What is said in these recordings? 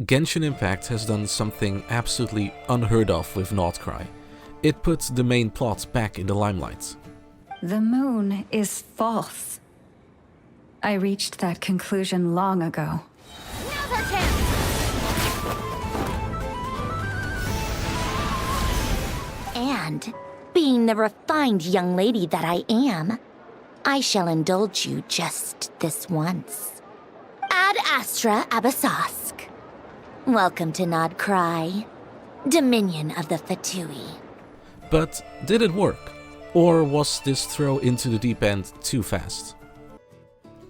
Genshin Impact has done something absolutely unheard of with Nod-Krai. It puts the main plot back in the limelight. The moon is false. I reached that conclusion long ago. Now's our chance! And, being the refined young lady that I am, I shall indulge you just this once. Ad Astra Abasask. Welcome to Nod-Krai, Dominion of the Fatui. But did it work? Or was this throw into the deep end too fast?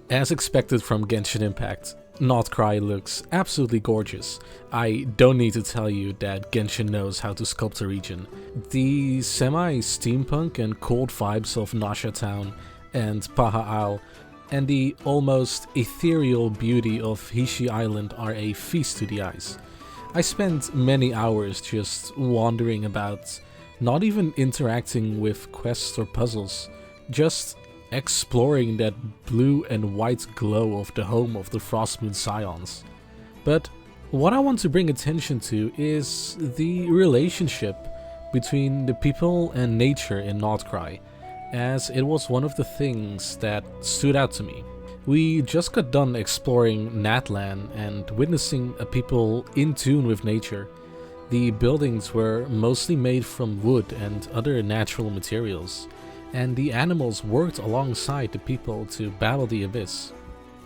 As expected from Genshin Impact, Nod-Krai looks absolutely gorgeous. I don't need to tell you that Genshin knows how to sculpt a region. The semi-steampunk and cold vibes of Nasha Town and Paha Isle and the almost ethereal beauty of Hishi Island are a feast to the eyes. I spent many hours just wandering about, not even interacting with quests or puzzles, just exploring that blue and white glow of the home of the Frostmoon Scions. But what I want to bring attention to is the relationship between the people and nature in Nod-Krai, as it was one of the things that stood out to me. We just got done exploring Natlan and witnessing a people in tune with nature. The buildings were mostly made from wood and other natural materials, and the animals worked alongside the people to battle the abyss.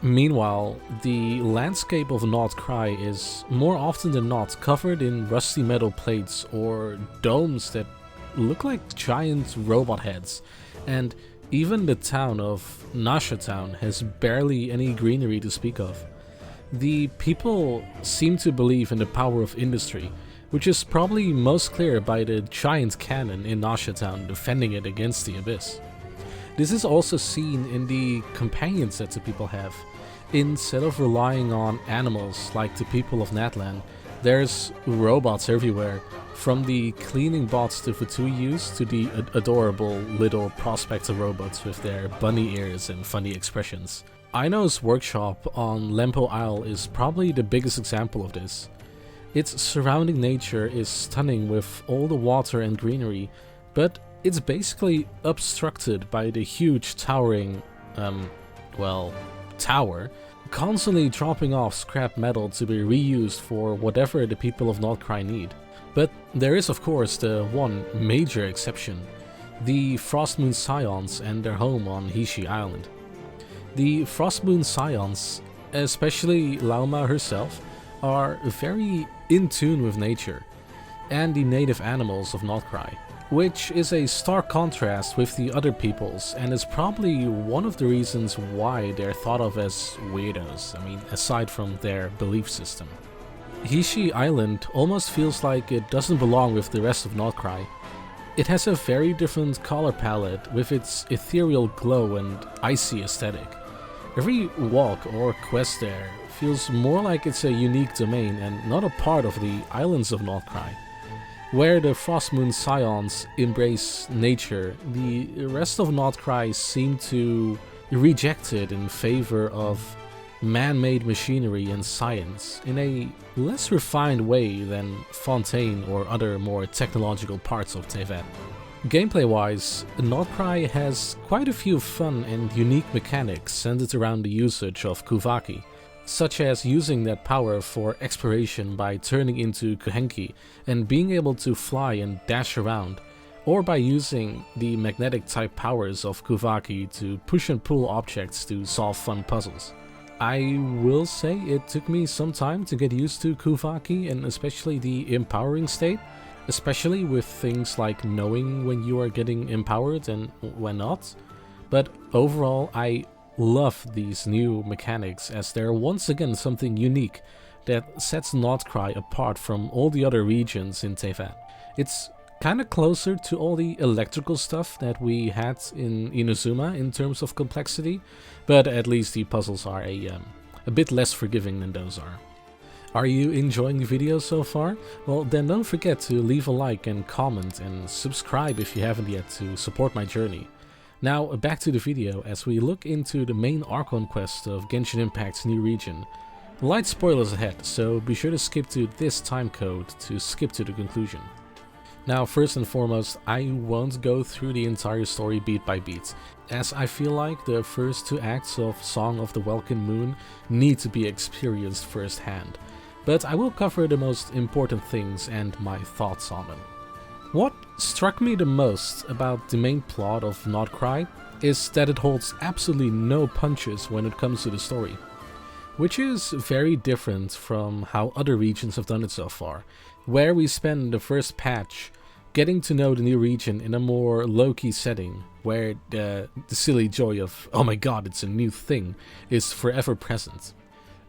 Meanwhile, the landscape of Nod-Krai is more often than not covered in rusty metal plates or domes that look like giant robot heads, and even the town of Nasha Town has barely any greenery to speak of. The people seem to believe in the power of industry, which is probably most clear by the giant cannon in Nasha Town defending it against the abyss. This is also seen in the companions that the people have. Instead of relying on animals like the people of Natlan, there's robots everywhere, from the cleaning bots the Fatui use to the adorable little prospector robots with their bunny ears and funny expressions. Aino's workshop on Lempo Isle is probably the biggest example of this. Its surrounding nature is stunning with all the water and greenery, but it's basically obstructed by the huge towering, tower, constantly dropping off scrap metal to be reused for whatever the people of Nod-Krai need. But there is of course the one major exception, the Frostmoon Scions and their home on Hishi Island. The Frostmoon Scions, especially Lauma herself, are very in tune with nature and the native animals of Nod-Krai, which is a stark contrast with the other peoples and is probably one of the reasons why they're thought of as weirdos, aside from their belief system. Hishi Island almost feels like it doesn't belong with the rest of Nod-Krai. It has a very different color palette with its ethereal glow and icy aesthetic. Every walk or quest there feels more like it's a unique domain and not a part of the islands of Nod-Krai. Where the Frostmoon Scions embrace nature, the rest of Nod-Krai seem to reject it in favor of man-made machinery and science in a less refined way than Fontaine or other more technological parts of Tevat. Gameplay-wise, Nod-Krai has quite a few fun and unique mechanics centered around the usage of Kuvaki, such as using that power for exploration by turning into Kuhenki and being able to fly and dash around, or by using the magnetic type powers of Kuvaki to push and pull objects to solve fun puzzles. I will say it took me some time to get used to Kuvaki and especially the empowering state, especially with things like knowing when you are getting empowered and when not, but overall I love these new mechanics as they're once again something unique that sets Nod-Krai apart from all the other regions in Tevat. It's kinda closer to all the electrical stuff that we had in Inazuma in terms of complexity, but at least the puzzles are a bit less forgiving than those are. Are you enjoying the video so far? Well, then don't forget to leave a like and comment and subscribe if you haven't yet to support my journey. Now back to the video as we look into the main Archon quest of Genshin Impact's new region, Light spoilers ahead, so be sure to skip to this time code to skip to the conclusion. Now, first and foremost, I won't go through the entire story beat by beat, as I feel like the first 2 acts of Song of the Welkin Moon need to be experienced firsthand, but I will cover the most important things and my thoughts on them. What struck me the most about the main plot of Nod-Krai is that it holds absolutely no punches when it comes to the story, which is very different from how other regions have done it so far, where we spend the first patch getting to know the new region in a more low-key setting, where the silly joy of, oh my god, it's a new thing, is forever present.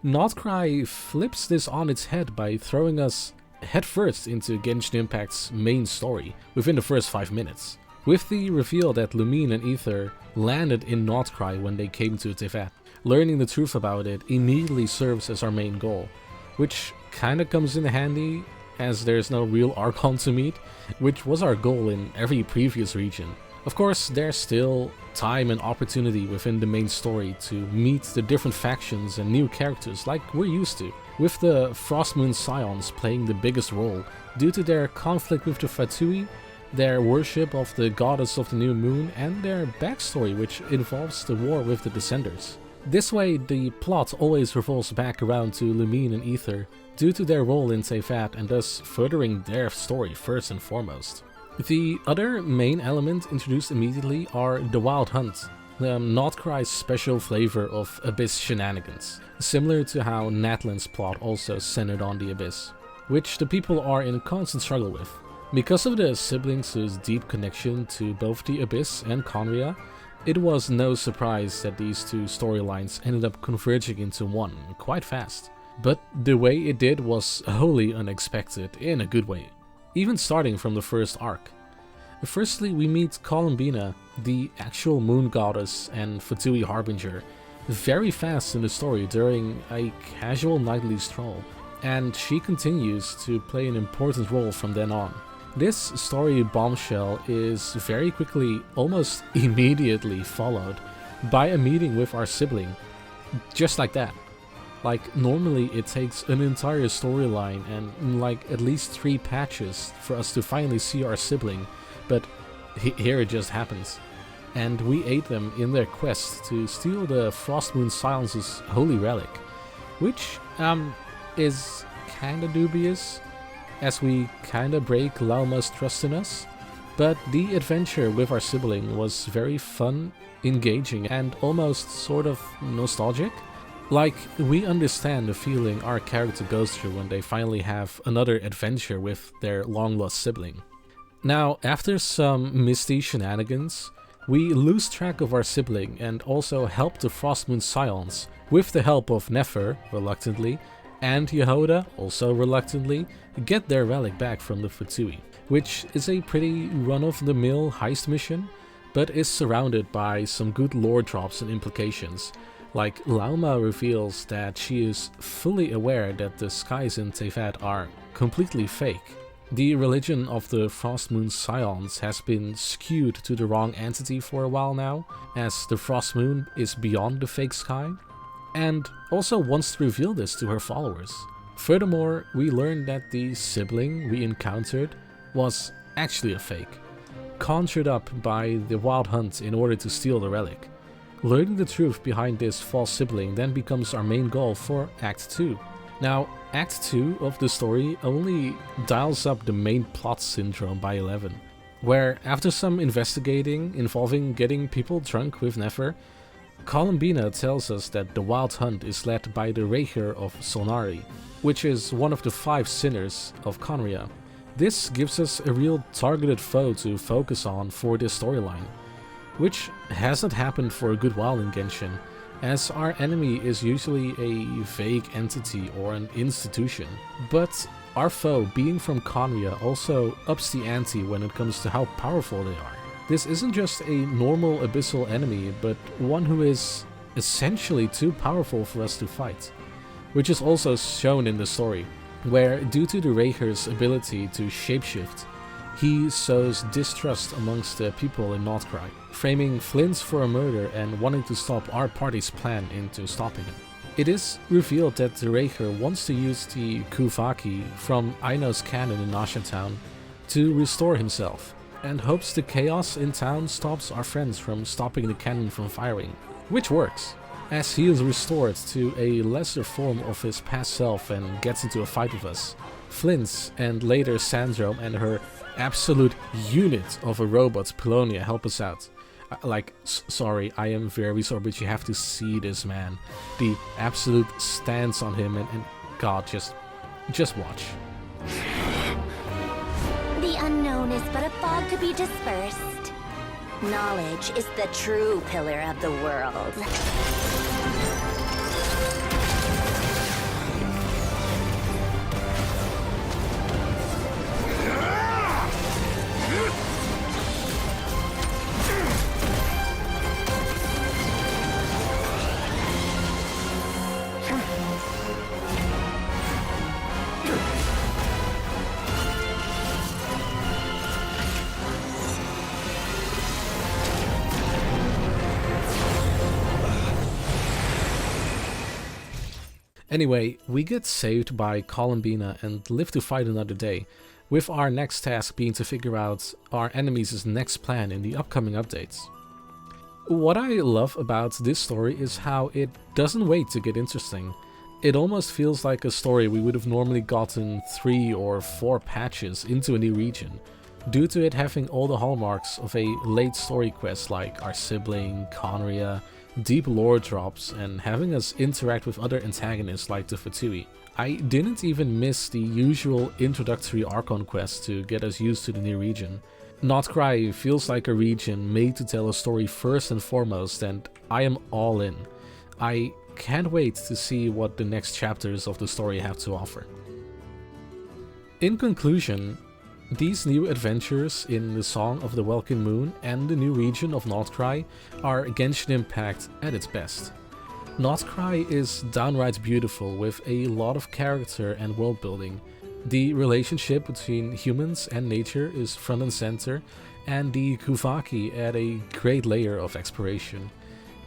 Nod-Krai flips this on its head by throwing us headfirst into Genshin Impact's main story within the first 5 minutes, with the reveal that Lumine and Aether landed in Nod-Krai when they came to Teyvat. Learning the truth about it immediately serves as our main goal, which kinda comes in handy as there's no real Archon to meet, which was our goal in every previous region. Of course, there's still time and opportunity within the main story to meet the different factions and new characters like we're used to, with the Frostmoon Scions playing the biggest role due to their conflict with the Fatui, their worship of the goddess of the new moon, and their backstory, which involves the war with the Descenders. This way, the plot always revolves back around to Lumine and Aether, due to their role in Teyvat and thus furthering their story first and foremost. The other main element introduced immediately are the Wild Hunt, Nod-Krai's special flavor of Abyss shenanigans, similar to how Natlan's plot also centered on the Abyss, which the people are in constant struggle with. Because of the siblings' deep connection to both the Abyss and Conria, it was no surprise that these 2 storylines ended up converging into one quite fast. But the way it did was wholly unexpected in a good way, even starting from the first arc. Firstly, we meet Columbina, the actual moon goddess and Fatui harbinger, very fast in the story during a casual nightly stroll, and she continues to play an important role from then on. This story bombshell is very quickly, almost immediately followed by a meeting with our sibling, just like that. Like, normally it takes an entire storyline and like at least 3 patches for us to finally see our sibling, but here it just happens. And we aid them in their quest to steal the Frostmoon Scion's holy relic, which is kinda dubious, as we kinda break Lauma's trust in us. But the adventure with our sibling was very fun, engaging, and almost sort of nostalgic. Like, we understand the feeling our character goes through when they finally have another adventure with their long-lost sibling. Now, after some misty shenanigans, we lose track of our sibling and also help the Frostmoon Scions, with the help of Nefer, reluctantly, and Yehoda, also reluctantly, get their relic back from the Fatui, which is a pretty run-of-the-mill heist mission, but is surrounded by some good lore drops and implications. Like, Lauma reveals that she is fully aware that the skies in Teyvat are completely fake. The religion of the Frostmoon Scions has been skewed to the wrong entity for a while now, as the Frostmoon is beyond the fake sky, and also wants to reveal this to her followers. Furthermore, we learn that the sibling we encountered was actually a fake, conjured up by the Wild Hunt in order to steal the relic. Learning the truth behind this false sibling then becomes our main goal for Act 2. Now, Act 2 of the story only dials up the main plot syndrome by 11, where after some investigating involving getting people drunk with Nefer, Columbina tells us that the Wild Hunt is led by the Rager of Solnari, which is one of the 5 sinners of Conria. This gives us a real targeted foe to focus on for this storyline, which hasn't happened for a good while in Genshin, as our enemy is usually a vague entity or an institution. But our foe, being from Conria, also ups the ante when it comes to how powerful they are. This isn't just a normal abyssal enemy, but one who is essentially too powerful for us to fight, which is also shown in the story, where due to the Rager's ability to shapeshift, he sows distrust amongst the people in Nod-Krai, framing Flint's for a murder and wanting to stop our party's plan into stopping him. It is revealed that the Raker wants to use the Kuvaki from Aino's cannon in Nasha Town to restore himself, and hopes the chaos in town stops our friends from stopping the cannon from firing, which works, as he is restored to a lesser form of his past self and gets into a fight with us. Flint's and later Sandrome and her absolute unit of a robot, Polonia, help us out. Sorry, I am very sorry, but you have to see this man. The absolute stance on him, and God, just watch. The unknown is but a fog to be dispersed. Knowledge is the true pillar of the world. Anyway, we get saved by Columbina and live to fight another day, with our next task being to figure out our enemies' next plan in the upcoming updates. What I love about this story is how it doesn't wait to get interesting. It almost feels like a story we would have normally gotten 3 or 4 patches into a new region, due to it having all the hallmarks of a late story quest like our sibling, Conria, deep lore drops, and having us interact with other antagonists like the Fatui. I didn't even miss the usual introductory Archon quest to get us used to the new region. Nod-Krai feels like a region made to tell a story first and foremost, and I am all in. I can't wait to see what the next chapters of the story have to offer. In conclusion, these new adventures in the Song of the Welkin Moon and the new region of Nod-Krai are Genshin Impact at its best. Nod-Krai is downright beautiful with a lot of character and world building. The relationship between humans and nature is front and center, and the Kuvaki add a great layer of exploration.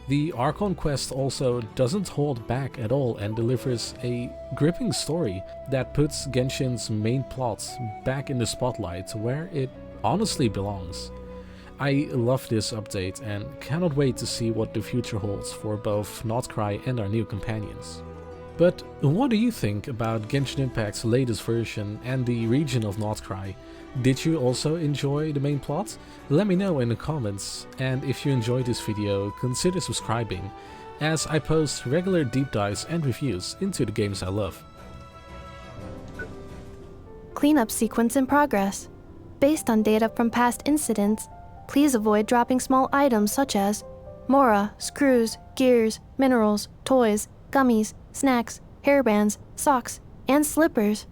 The Archon quest also doesn't hold back at all and delivers a gripping story that puts Genshin's main plot back in the spotlight where it honestly belongs. I love this update and cannot wait to see what the future holds for both Nod-Krai and our new companions. But what do you think about Genshin Impact's latest version and the region of Nod-Krai? Did you also enjoy the main plot? Let me know in the comments, and if you enjoyed this video, consider subscribing, as I post regular deep dives and reviews into the games I love. Cleanup sequence in progress. Based on data from past incidents, please avoid dropping small items such as Mora, screws, gears, minerals, toys, gummies, snacks, hairbands, socks, and slippers.